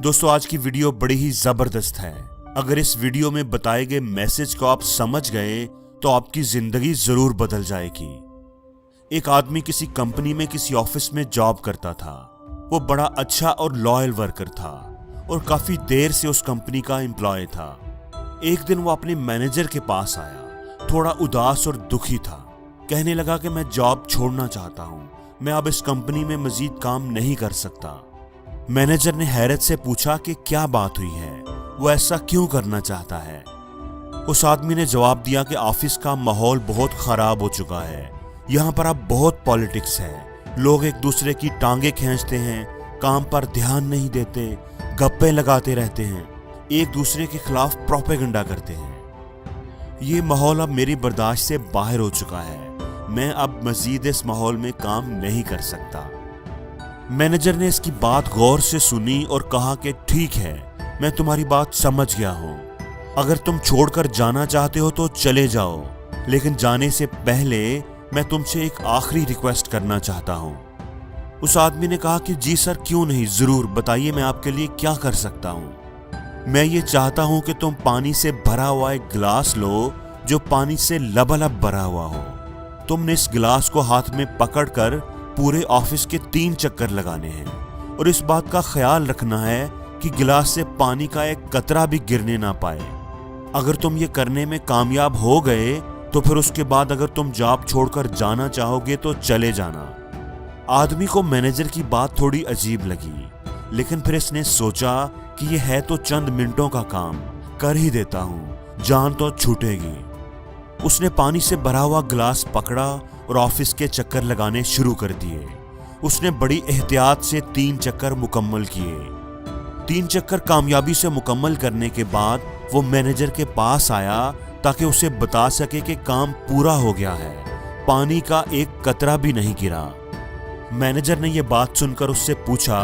दोस्तों आज की वीडियो बड़ी ही जबरदस्त है। अगर इस वीडियो में बताए गए मैसेज को आप समझ गए तो आपकी जिंदगी जरूर बदल जाएगी। एक आदमी किसी कंपनी में किसी ऑफिस में जॉब करता था। वो बड़ा अच्छा और लॉयल वर्कर था और काफी देर से उस कंपनी का एम्प्लॉय था। एक दिन वो अपने मैनेजर के पास आया, थोड़ा उदास और दुखी था। कहने लगा कि मैं जॉब छोड़ना चाहता हूँ, मैं अब इस कंपनी में मजीद काम नहीं कर सकता। मैनेजर ने हैरत से पूछा कि क्या बात हुई है, वो ऐसा क्यों करना चाहता है। उस आदमी ने जवाब दिया कि ऑफिस का माहौल बहुत खराब हो चुका है। यहाँ पर अब बहुत पॉलिटिक्स है, लोग एक दूसरे की टांगे खींचते हैं, काम पर ध्यान नहीं देते, गप्पे लगाते रहते हैं, एक दूसरे के खिलाफ प्रोपेगेंडा करते हैं। ये माहौल अब मेरी बर्दाश्त से बाहर हो चुका है, मैं अब मजीद इस माहौल में काम नहीं कर सकता। मैनेजर ने इसकी बात गौर से सुनी और कहा कि ठीक है, मैं तुम्हारी बात समझ गया हूँ। अगर तुम छोड़कर जाना चाहते हो तो चले जाओ, लेकिन जाने से पहले मैं तुमसे एक आखिरी रिक्वेस्ट करना चाहता हूँ। उस आदमी ने कहा कि जी सर, क्यों नहीं, जरूर बताइए, मैं आपके लिए क्या कर सकता हूँ। मैं ये चाहता हूँ कि तुम पानी से भरा हुआ एक गिलास लो जो पानी से लबालब भरा हुआ हो। तुमने इस गिलास को हाथ में पकड़कर पूरे ऑफिस के 3 चक्कर लगाने हैं और इस बात का ख्याल रखना है कि गिलास से पानी का एक कतरा भी गिरने ना पाए। अगर तुम ये करने में कामयाब हो गए तो फिर उसके बाद अगर तुम जॉब छोड़कर जाना चाहोगे तो चले जाना। आदमी को मैनेजर की बात थोड़ी अजीब लगी, लेकिन फिर इसने सोचा कि ये है तो चंद मिनटों का काम, कर ही देता हूं, जान तो छूटेगी। उसने पानी से भरा हुआ गिलास पकड़ा और ऑफिस के चक्कर लगाने शुरू कर दिए। उसने बड़ी एहतियात से 3 चक्कर मुकम्मल किए। 3 चक्कर कामयाबी से मुकम्मल करने के बाद वो मैनेजर के पास आया ताकि उसे बता सके कि काम पूरा हो गया है, पानी का एक कतरा भी नहीं गिरा। मैनेजर ने यह बात सुनकर उससे पूछा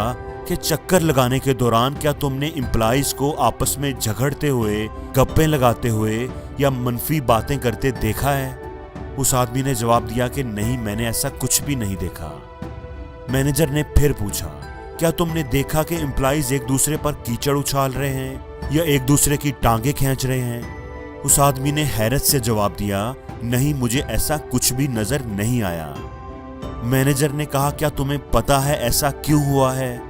कि चक्कर लगाने के दौरान क्या तुमने एम्प्लॉइज को आपस में झगड़ते हुए, गप्पे लगाते हुए या मनफी बातें करते देखा है? उस आदमी ने जवाब दिया कि नहीं, मैंने ऐसा कुछ भी नहीं देखा। मैनेजर ने फिर पूछा, क्या तुमने देखा कि एम्प्लॉइज एक दूसरे पर कीचड़ उछाल रहे हैं या एक दूसरे की टांगे खींच रहे हैं? उस आदमी ने हैरत से जवाब दिया, नहीं, मुझे ऐसा कुछ भी नजर नहीं आया। मैनेजर ने कहा, क्या तुम्हें पता है ऐसा क्यों हुआ है?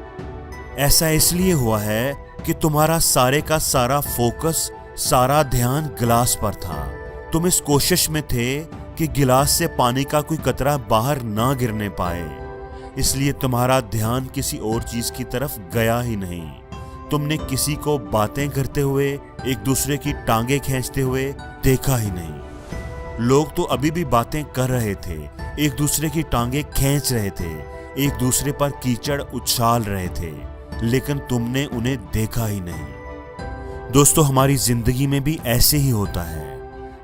ऐसा इसलिए हुआ है कि तुम्हारा सारे का सारा फोकस, सारा ध्यान गिलास पर था। तुम इस कोशिश में थे कि गिलास से पानी का कोई कतरा बाहर ना गिरने पाए, इसलिए तुम्हारा ध्यान किसी और चीज की तरफ गया ही नहीं। तुमने किसी को बातें करते हुए, एक दूसरे की टांगे खींचते हुए देखा ही नहीं। लोग तो अभी भी बातें कर रहे थे, एक दूसरे की टांगे खींच रहे थे, एक दूसरे पर कीचड़ उछाल रहे थे, लेकिन तुमने उन्हें देखा ही नहीं। दोस्तों, हमारी जिंदगी में भी ऐसे ही होता है।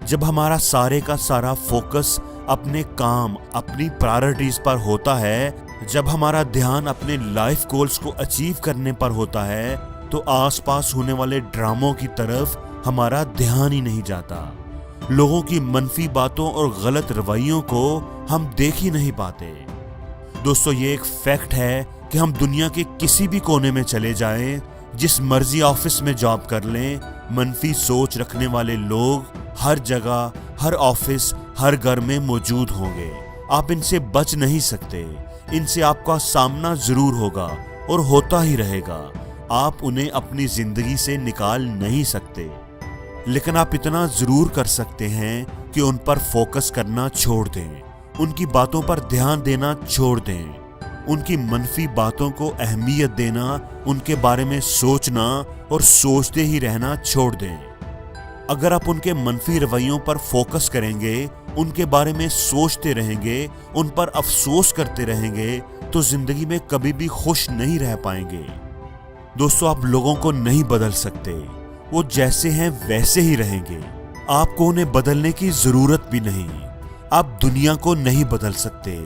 जब हमारा सारे का सारा फोकस अपने काम, अपनी प्रायोरिटीज पर होता है, जब हमारा ध्यान अपने लाइफ गोल्स को अचीव करने पर होता है, तो आसपास होने वाले ड्रामों की तरफ हमारा ध्यान ही नहीं जाता। लोगों की मनफी बातों और गलत रवैयों को हम देख ही नहीं पाते। दोस्तों, ये एक फैक्ट है कि हम दुनिया के किसी भी कोने में चले जाएं, जिस मर्जी ऑफिस में जॉब कर लें, मनफी सोच रखने वाले लोग हर जगह, हर ऑफिस, हर घर में मौजूद होंगे। आप इनसे बच नहीं सकते, इनसे आपका सामना जरूर होगा और होता ही रहेगा। आप उन्हें अपनी जिंदगी से निकाल नहीं सकते, लेकिन आप इतना जरूर कर सकते हैं कि उन पर फोकस करना छोड़ दें, उनकी बातों पर ध्यान देना छोड़ दें, उनकी मनफी बातों को अहमियत देना, उनके बारे में सोचना और सोचते ही रहना छोड़ दें। अगर आप उनके मनफी रवैयों पर फोकस करेंगे, उनके बारे में सोचते रहेंगे, उन पर अफसोस करते रहेंगे, तो जिंदगी में कभी भी खुश नहीं रह पाएंगे। दोस्तों, आप लोगों को नहीं बदल सकते, वो जैसे हैं वैसे ही रहेंगे। आपको उन्हें बदलने की जरूरत भी नहीं। आप दुनिया को नहीं बदल सकते,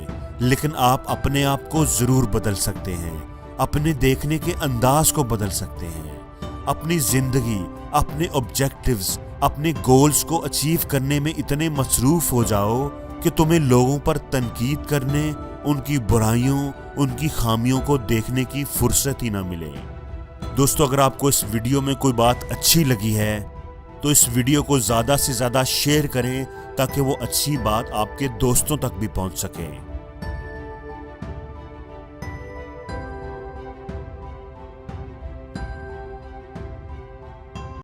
लेकिन आप अपने आप को जरूर बदल सकते हैं। अपने देखने के अंदाज को बदल सकते हैं। अपनी जिंदगी, अपने ऑब्जेक्टिव्स, अपने गोल्स को अचीव करने में इतने मसरूफ हो जाओ कि तुम्हें लोगों पर तनकीद करने, उनकी बुराइयों, उनकी खामियों को देखने की फुर्सत ही ना मिले। दोस्तों, अगर आपको इस वीडियो में कोई बात अच्छी लगी है तो इस वीडियो को ज़्यादा से ज़्यादा शेयर करें ताकि वो अच्छी बात आपके दोस्तों तक भी पहुंच सके।